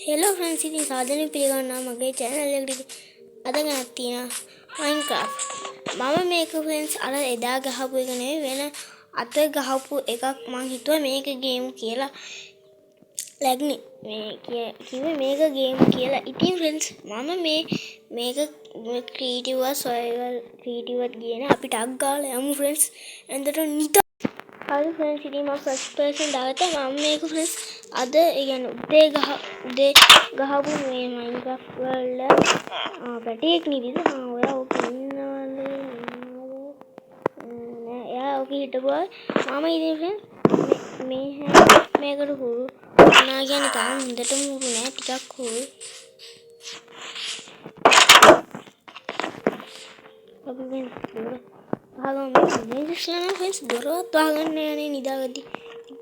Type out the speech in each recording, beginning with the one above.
Hello friends, ඉතින් සාදරයෙන් පිළිගන්නවා මගේ channel එකට. අද ගණන් තියෙන Minecraft. මම මේක friends අර එදා ගහපු එක නෙවෙයි වෙන අත ගහපු එකක් මං හිතුවා මේක game කියලා. ලැග්නේ මේ කිව්වේ මේක game කියලා. ඉතින් friends මම මේක creative survival creative ගියනේ අපි ටග් ගාලා යමු friends. එන්දට නිත හරි friends ඉතින් මම first person දාගත්තා මම මේක friends අද يعني උදේ ගහපු මේ Minecraft වල පැටියෙක් නිදිද ඔයා ඔක ඉන්නවලේ නෑ එයා ඔක හිටපුවා මම ඉතින් friends මේකට හුරු නා කියන්නේ තාම හොඳටම හුරු නෑ ටිකක් හුරු අපි මේ ඉස්ලාම friends දොරවත් වහගන්න යන්නේ නිදාගද්දි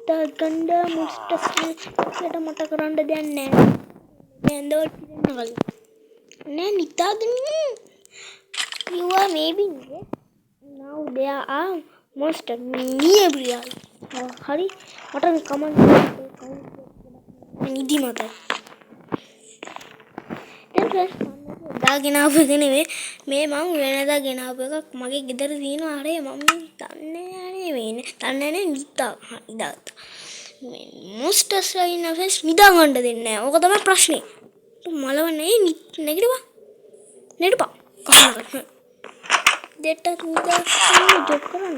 ගණ්ඩ මුස්ටස්ලට මට කරන්න දෙයක් නෑ ඇඳවල් පිරෙන්න කලින් නෑ නිතාගෙන you are maybe now there are monster nearby හරි මට කමෙන්ට් නිදි මතයි දැන් ප්‍රශ්න දාගෙන ආපු එක නෙවෙයි මේ මම වෙනදා ගෙන ආපු එකක් මගේ ගෙදර තියෙනවා අරේ මම දන්නේ නැහැ නිතා ඉදාගත්තා මේ මොස්ටර්ස්ලා ඉන්න ෆෙස් නිදා ගන්න දෙන්නේ නැහැ ඕක තමයි ප්‍රශ්නේ මලවන්නේ නෙඩපා කහකට දෙට්ට නිදා ජොබ් කරන්න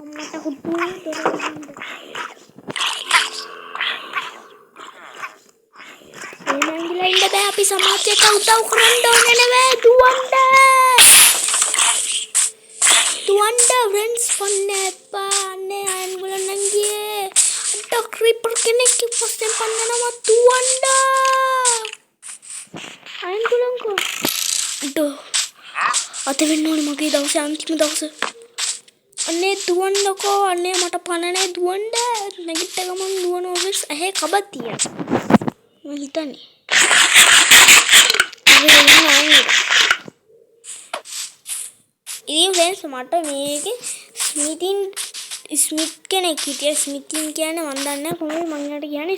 අම්මට හුදුනේ දොර එනංගිලා ඉන්න බෑ අපි සමාජයට උදව් කරන්න ඕනේ නෙවෙයි දුවන්න friends පන්නේ අයන්ගල නංගියේ අට ක්‍රීපර් කෙනෙක් පස්සෙන් පන්නනවා දුවන්න අයන්ගලන්කෝ ඩෝ අත වෙන්න ඕනේ මගේ දවසේ අන්තිම දවසේ අනේ දුවන්නකෝ අනේ මට පනනේ දුවන්න නැගිට ගමන් දුවනවා friends ඇහි කබක් තියෙනවා මම හිතන්නේ ඉතින් friends මට මේකේ ස්මිත් කෙනෙක් හිටියා ස්මිතින් කියන්නේ මන් දන්නේ නැහැ කොහොමද මං යාට කියන්නේ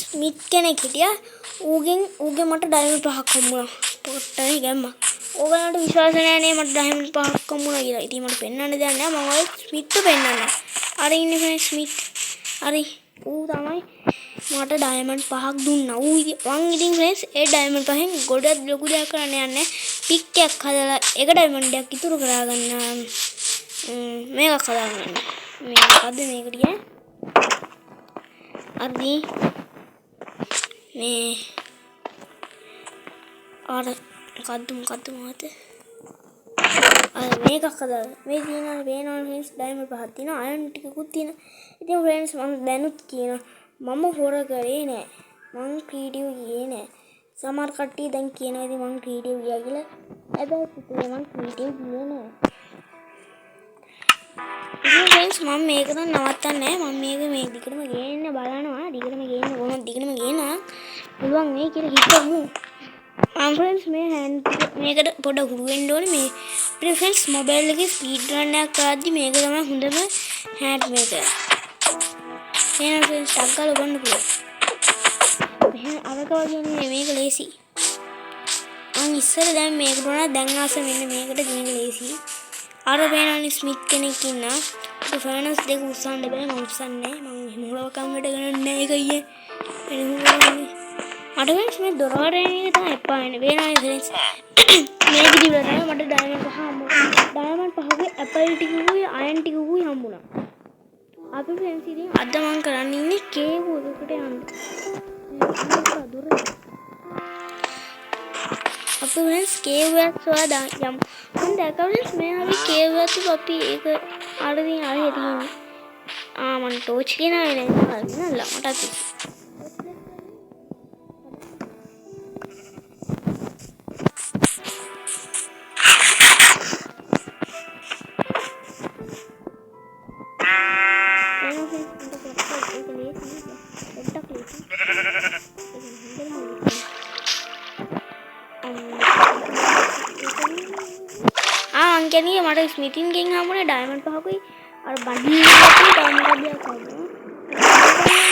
ස්මිත් කෙනෙක් හිටියා ඌගේ මට ඩයමන්ඩ් 5ක් හම්බුණා පොට්ටයි ගැම්මා ඕගලන්ට විශ්වාස නැහැ නේ මට ඩයමන්ඩ් 5ක් හම්බුණා කියලා ඉතින් මට පෙන්වන්න දෙයක් නැහැ මම ඔය ස්මිත්ට පෙන්වන්න අර ඉන්නේ friends ස්මිත් හරි ඌ තමයි මට ඩයමන්ඩ් 5ක් දුන්නා ඌ මං ඉතින් friends ඒ ඩයමන්ඩ් 5න් ගොඩක් ලොකු දෙයක් කරන්න යන්නේ පික් එකක් හදලා එක ඩයමන්ඩ් එකක් ඉතුරු කරගන්න මේක හදාගන්න මේකද මේක ටික අදි මේ අර මොකද්ද මේක හදලා මේ තියෙනවා වෙනවා friends ඩයමන්ඩ් 5ක් තියෙනවා අයන් ටිකකුත් තියෙනවා ඉතින් friends මම දැනුත් කියනවා මම හොර කරේ නෑ මං ක්‍රියේටිව් ගියේ නෑ සමහර කට්ටිය දැන් කියනවා ඉතින් මං ක්‍රියේටිව් ගියා කියලා හැබැයි පුතේ මං ක්‍රියේටිව් ගියේ නෑ ඉතින් friends මම මේක නම් නවත්තන්නේ නෑ මම මේක දිගටම ගේන්න බලනවා දිගටම ගේන්න කොහොමද දිගටම ගේනවා පුළුවන් මේ කියලා හිතමු friends මේ හෑන්ඩ් මේකට පොඩ්ඩක් හුරු වෙන්න ඕනේ මේ අපේ friends මොබයිල් එකේ ස්පීඩ් රන් එකක් කරද්දි මේක තමයි හොඳම හෑන්ඩ් මේක එහෙනම් friends ටක් ගාලා ගන්න පුළුවන් මෙහෙම අරක වගේ නෙමෙයි මේක ලේසි මං ඉස්සර දැන් මේකට වුණා දැන් ආස මෙන්න මේකට මේක ලේසි අර වෙනවනේ ස්මිත් කෙනෙක් ඉන්නා ඒ ෆර්නස් දෙක උස්සන්න බෑ මම උස්සන්නේ මම එහෙම හොලවකම් වැඩ ගන්නන්නේ නෑ ඒක අයියේ මට friends මේ දොර වරේන එක තමයි එපා වෙන්නේ වෙනවනේ friends මේ විදිහට තමයි මට ඩයමන්ඩ් 5 හම්බුණා ඩයමන්ඩ් 5ගේ ඇපල් ටිකකුයි අයන් ටිකකුයි හම්බුණා අපි friends ඉතින් අද මම කරන්න ඉන්නේ කේව් එකකට යන්න අපි friends කේව් එකක් සොයා යමු මම දැක්කා friends මේ හරි කේව් එකක් අපි ඒක අරගෙන ආයේ තියෙන්නේ මම ටෝච් කියනවා නේද නෑ මටත් අංකෙනිය මට ස්මිතින් ගෙන් හම්බුනේ ඩයමන්ඩ් 5කුයි අර බඩින් ඩයමන්ඩ් 5ක්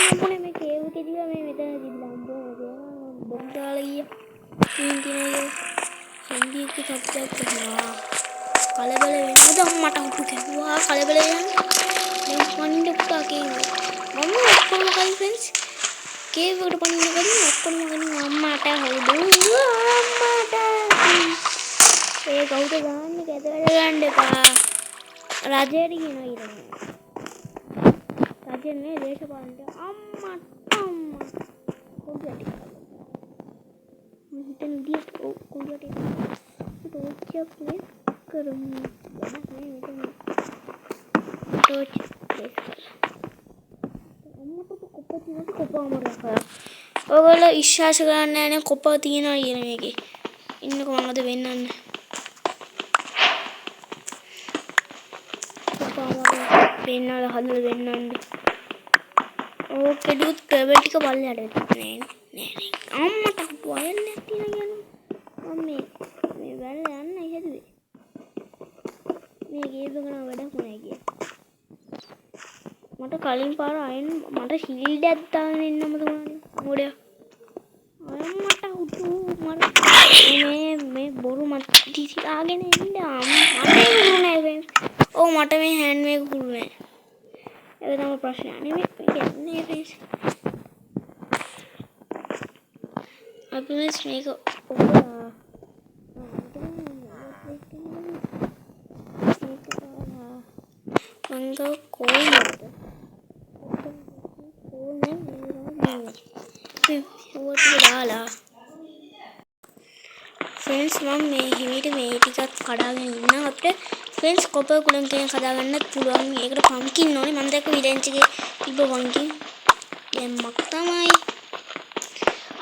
හම්බුනේ මේ කේව් එකේ දිලා මේ මෙතන දිලා හම්බුනේ දාලා ගියා. ඉතින් තියනවා සංගීතය සබ්ජෙක්ට් කරනවා. කලබල වෙනවද මට හුටු කැවුවා කලබල යනවා. දැන් පණින්න පුතා කේවෝ. මම ඔක්කොම කලින් ෆ්‍රෙන්ඩ්ස් කේව් එකට පණින්න කලින් ඔක්කොම ගන්නේ අම්මාට හොදු අම්මාට. ඒ කවුද ගන්න කැද වැඩ ගන්න එපා. රජයට කියනවා ඊළඟ. රජනේ දේශපාලනට අම්මා කොහොමද? හිතන දිය කොහොමද? ටෝච් ප්ලේ කරමු. වැඩක් නෑ මෙතන. ටෝච් ප්ලේ කරලා. අම්මට කොප්ප තියෙනවා කොප්ප අමරලා කරා. ඔයගොල්ලෝ විශ්වාස කරන්නේ නැහැ නේ කොප්ප තියෙනවා කියන මේකේ. ඉන්නකො මම අද වෙන්නන්නේ. කොප්ප අමරලා වෙන්නලා හදලා වෙන්නන්නේ. ඕකේ දුත් කේබල් ටික පල්ලෙහාට වැටෙන්නේ නෑ. අම්මට වයර් තියෙනවා කියන්නේ. මම මේ වැල්ල යන්න ඉහෙදුවේ. මේ කේබල් ගන්න වැඩක් නෑ කිය. මට කලින් පාර අයන් මට ෂීල්ඩ් එකක් දාගෙන ඉන්නම දුන්නානේ. මොඩේ. අම්මට උතු මට මේ බොරු මට දිසිලාගෙන ඉන්න අම්මට කුරුනේ ෆ්‍රෙන්ඩ්ස්. ඔව් මට මේ හෑන්ඩ් මේක කුරුනේ. ඒක තමයි ප්‍රශ්නේ. නෙමෙයි කියන්නේ ෆ්‍රෙන්ඩ්ස්. අපි මේක මංග කොහොමද? ෆ්‍රෙන්ඩ්ස් මම මේ හිමීට මේ ටිකක් කඩාගෙන ඉන්නම් අපිට ෆ්‍රෙන්ඩ්ස් කොපර් කුලම් කියන කඩාගන්නත් පුළුවන්. ඒකට පම්කින් ඕනේ. මම දැක්ක විලෙන්ච් එකේ තිබ්බ පම්කින් දැම්මක් තමයි.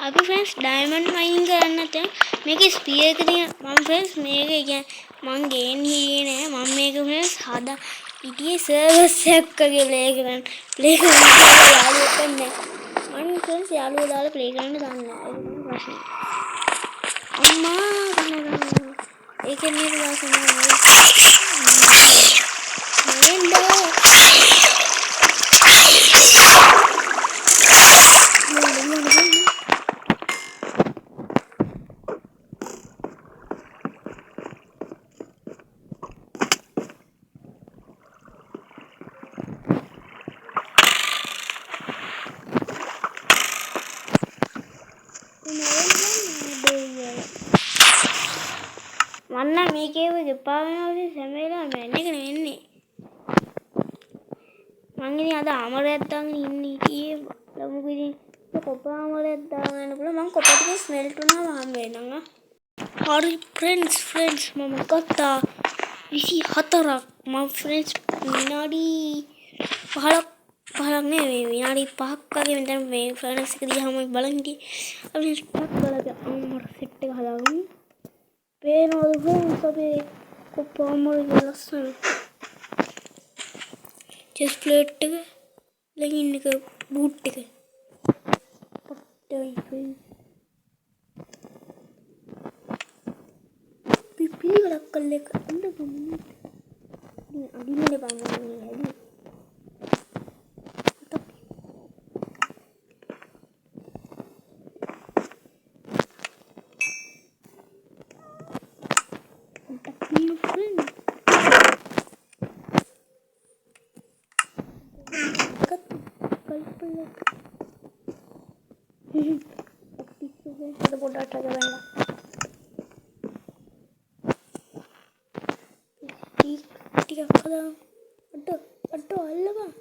අපි ෆ්‍රෙන්ඩ්ස් ඩයමන්ඩ් මයිනින් කරන්නත් මේකේ ස්පීයර් එක තියෙන මම ෆ්‍රෙන්ඩ්ස් මේක කියන්නේ මං ගේන් හිටියේ නෑ. මම මේක ෆ්‍රෙන්ඩ්ස් හදා ඉතියේ සර්වර්ස් එකක ප්ලේ කරන්න යාළුවෙක් නැහැ. මම ෆ්‍රෙන්ඩ්ස් යාළුවෝ දාලා ප්ලේ කරන්න දන්නේ නැහැ. ඒක තමයි ප්‍රශ්නේ. අම්මා කනවා. ඒකෙන් නේද දාසම මන්න මේකේ දෙපා වෙනවා සැමේලා මැන් එක නෙවෙන්නේ. මං ඉතින් අද ආමරයක් දාගෙන ඉන්නේ ඊයේ ලමුකෝ ඉතින් කොපා ආමරයක් දාගෙන පුළුවන් මං කොපා ටික ස්මෙල්ට් වුණාම හම් වෙනවා. හරි ෆ්‍රෙන්ඩ්ස් මම ගත්තා 24ක් මම ෆ්‍රෙන්ඩ්ස් විනාඩි 15ක් නෙවෙයි විනාඩි 5ක් වගේ මෙතන මේ ෆර්නස් එක දිහාම බලන් හිටියේ. අපි ස්ටක් කරලා ආමර සෙට් එක හදාගමු. පේනවද ෆ්‍රෙන්ඩ්ස් අපේ කොපා ආමර ලස්සන. චෙස් ප්ලේට් එක ලෙගින් එක බූට් එක පොට්ටයි ෆ්‍රෙන්ඩ්ස්. පිපිලි වලක් කල්ලේ කන්න ගමු. අදින්නේ බංගන්නේ හැදි. ada bodoh aja benda. Tiga kali. Aduh, Allah bang.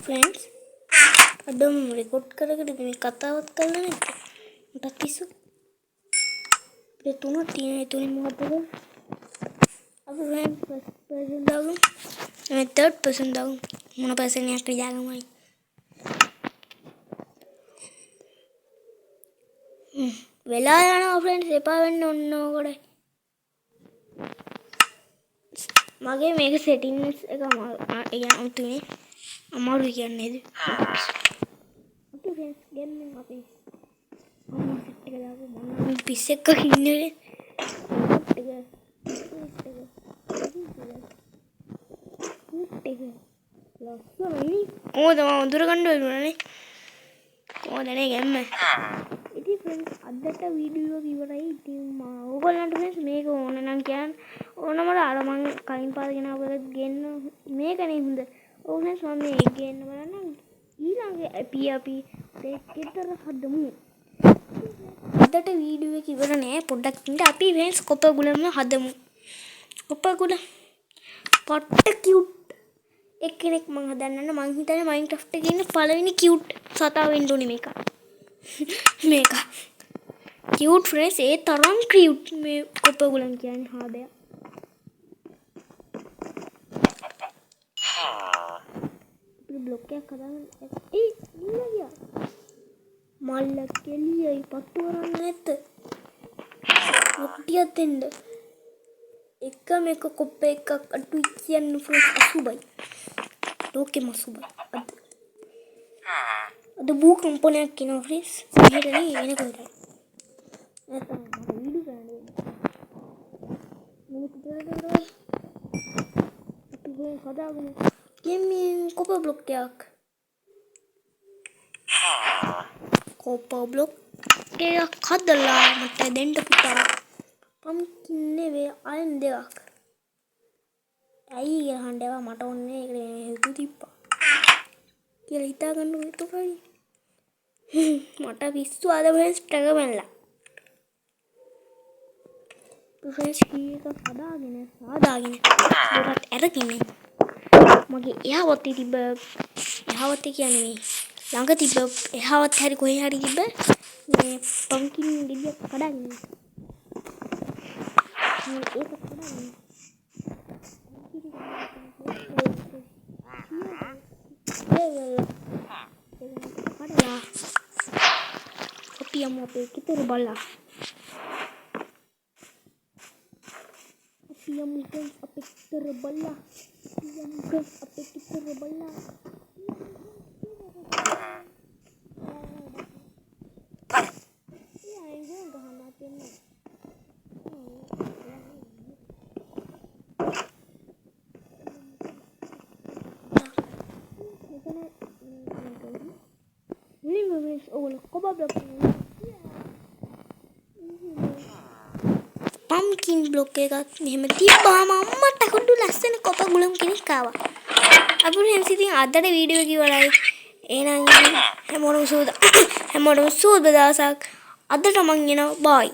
Friends अडम रिकॉर्ड කරගෙන මේ කතාවත් කරලා නැද්ද මට කිසු ඒ තුන තියෙන ඒ තුනේ මොකද අපි ෆ්‍රෙන්ඩ්ස් ෆස්ට් පර්සන් දාගමු මේ තර්ඩ් පර්සන් දාගමු මොන පර්සන් එකක් ලියාගමයි. වෙලා යනවා ෆ්‍රෙන්ඩ්ස් එපා වෙන්න ඔන්න ඕකට. මගේ මේක සෙටින්ග්ස් එක අමුතුනේ අමාරුයි කියන්නේ නේද? ඕකේ ෆ්‍රෙන්ඩ්ස් ගේමින් අපි සෙට් එක දාපු මම පිස්සෙක් ඉන්නේ. කොහොමද මම උදුර ගන්න ඕනේ කොහොමද නේ ගැම්ම ඉතින් ෆ්‍රෙන්ඩ්ස් අදට වීඩියෝ එක ඉවරයි ඉතින් ඕගොල්ලන්ට ෆ්‍රෙන්ඩ්ස් මේක ඕන නම් කියන්න ඕනම අර මම කලින් පාරගෙන ආවලත් ගේන්න මේකනේ හොඳ ඕන ෆ්‍රෙන්ඩ්ස් මම මේක ගේන්න බලන්න ඊළඟ අපි දෙකතර හදමු අදට වීඩියෝ එක ඉවර නෑ පොඩ්ඩක් ඉන්න අපි ෆ්‍රෙන්ඩ්ස් කොපගුලම හදමු කොපගුල පොට්ට කියුට් එක්කෙනෙක් මං හදන්න මං හිතන්නේ මයින්ක්‍රාෆ්ට් එකේ ඉන්න පළවෙනි කියුට් සතා වෙන්න ඕනේ මේක. මේක. කියුට් ෆ්‍රෙන්ඩ්ස් ඒ තරම් කියුට් මේ කොපගුලන් කියන්නේ හාදය. අපේ බ්ලොක් එකක් හදාගන්න. ගියා. මල්ල කෙලියයි පත්තු කරන්නේ නැත්ද? ඔක්ටියක් දෙන්න. එක මේක කොප්ප එකක් අඩුයි කියන්න ෆ්‍රෙන්ඩ්ස් අසුබයි. ලෝකෙම අසුබයි. අද භූකම්පනයක් කියනවා ෆ්‍රෙන්ඩ්ස්. මෙහෙට නේ එන කොහෙද? නැත්නම් මට වීඩියෝ ගන්න ඕනේ. මේක දෙන්න අපි හදාගමු. ගෙම්මින් කොප බ්ලොක් එකක්. කොප බ්ලොක් එකක් හදලා මට දෙන්න පුතා. පම්කින් නෙවෙයි අයන් දෙකක්. ඇයි ගහන්නේවා මට ඕනේ ඒක හේතු තිබ්බා. කියලා හිතා ගන්න උතුයි. මට පිස්සු ආද ෆ්‍රෙන්ඩ්ස් ටගමල්ලා. ෆ්‍රෙන්ඩ්ස් කීයක හදාගෙන සාදාගෙන ඒකට අරගෙන මගේ එහාවත්තේ තිබ්බ එහාවත්තේ කියන්නේ මේ ළඟ තිබ්බ එහාවත් හරි කොහේ හරි තිබ්බ මේ පම්කින් ගෙඩියක් කඩගෙන ඒක කඩගෙන අපි යමු අපේ කිතර බලලා අපි යමු අපේ කිතර බලලා පම්කින් බ්ලොක් එකක් මෙහෙම තිබ්බාම අම්මට හොඳ ලස්සන කොප ගුලම් කෙනෙක් ආවා. අපුරු හෙන්ස් ඉතින් අදට වීඩියෝ එක ඉවරයි. එහෙනම් හැමෝටම සුබ දවසක්. අදට මං එනවා බයි.